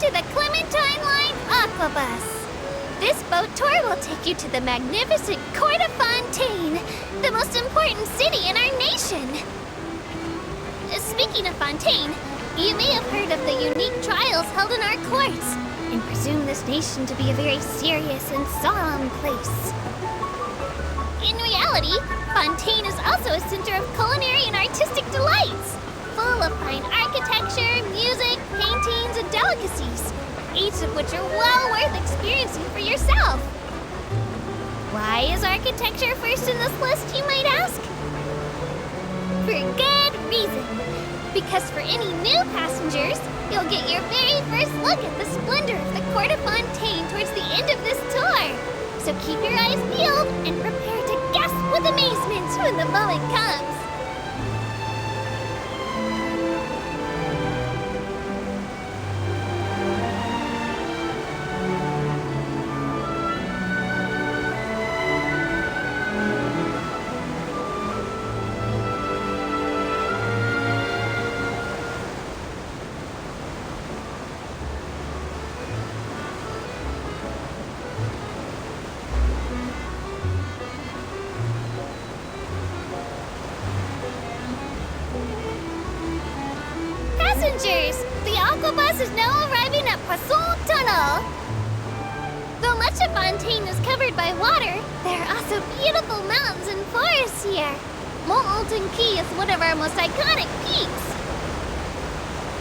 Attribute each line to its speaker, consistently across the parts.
Speaker 1: to the Clementine Line Aquabus. This boat tour will take you to the magnificent Court of Fontaine, the most important city in our nation. Speaking of Fontaine, you may have heard of the unique trials held in our courts, and presume this nation to be a very serious and solemn place. In reality, Fontaine is also a center of culinary and artistic delights, full of fine architecture, music, paintings, and delicacies, each of which are well worth experiencing for yourself. Why is architecture first in this list, you might ask? For good reason. Because for any new passengers, you'll get your very first look at the splendor of the Court of Fontaine towards the end of this tour. So keep your eyes peeled and prepare to gasp with amazement when the moment comes. Passengers, the Aquabus is now arriving at Poisson Tunnel. Though much of Fontaine is covered by water, there are also beautiful mountains and forests here. Mont Altenquille is one of our most iconic peaks.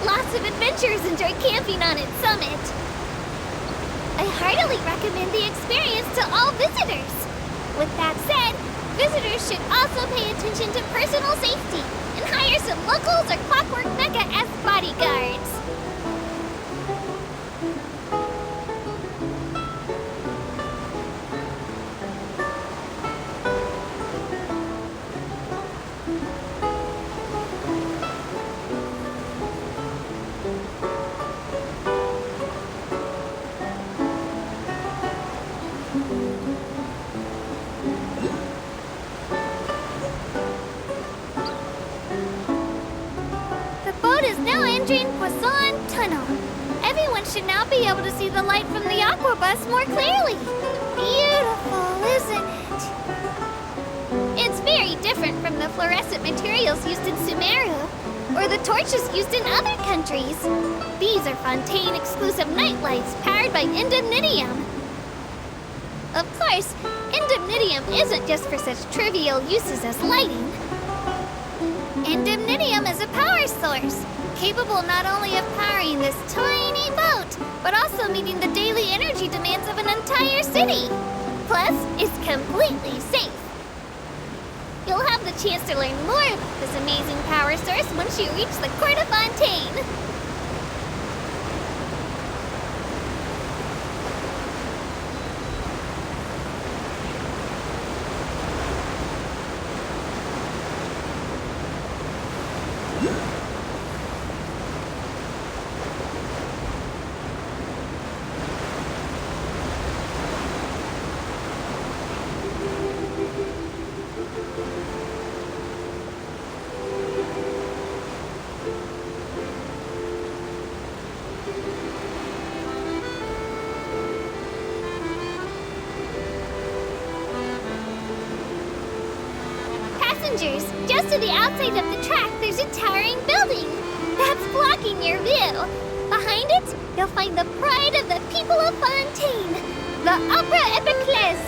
Speaker 1: Lots of adventurers enjoy camping on its summit. I heartily recommend the experience to all visitors. With that said, visitors should also pay attention to personal safety and hire some locals or Clockwork Mecca as bodyguards. Is now entering Poisson Tunnel. Everyone should now be able to see the light from the Aquabus more clearly. Beautiful, isn't it? It's very different from the fluorescent materials used in Sumeru, or the torches used in other countries. These are Fontaine exclusive nightlights powered by indemnitium. Of course, indemnitium isn't just for such trivial uses as lighting. Indemnitium is a power source, capable not only of powering this tiny boat, but also meeting the daily energy demands of an entire city. Plus, it's completely safe. You'll have the chance to learn more about this amazing power source once you reach the Court of Fontaine. Just to the outside of the track, there's a towering building. That's blocking your view. Behind it, you'll find the pride of the people of Fontaine, the Opera Epiclese.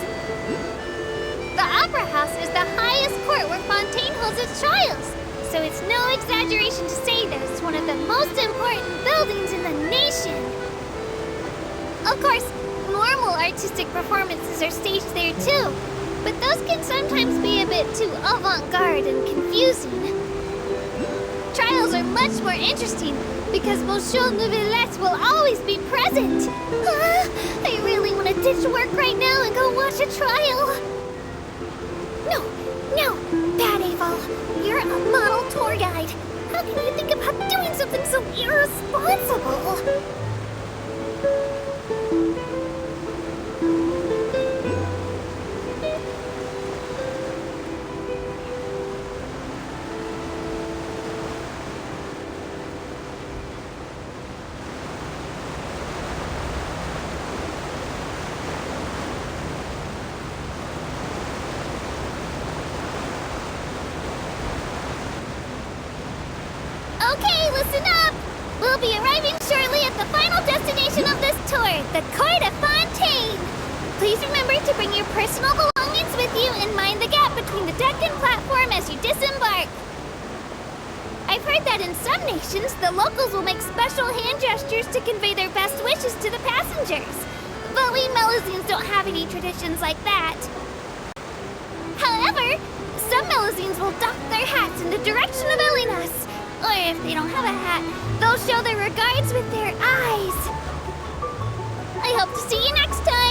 Speaker 1: The Opera House is the highest court where Fontaine holds its trials, so it's no exaggeration to say that it's one of the most important buildings in the nation. Of course, normal artistic performances are staged there too, but those can sometimes be a bit too avant-garde and confusing. Trials are much more interesting because Monsieur Neuvillette will always be present. I really want to ditch work right now and go watch a trial. No, Bad Ava, you're a model tour guide. How can you think about doing something so irresponsible? tour, the Court of Fontaine. Please remember to bring your personal belongings with you and mind the gap between the deck and platform as you disembark. I've heard that in some nations, the locals will make special hand gestures to convey their best wishes to the passengers. But we Melazines don't have any traditions like that. However, some Melazines will doff their hats in the direction of Elinas. Or if they don't have a hat, they'll show their regards with their eyes. I hope to see you next time!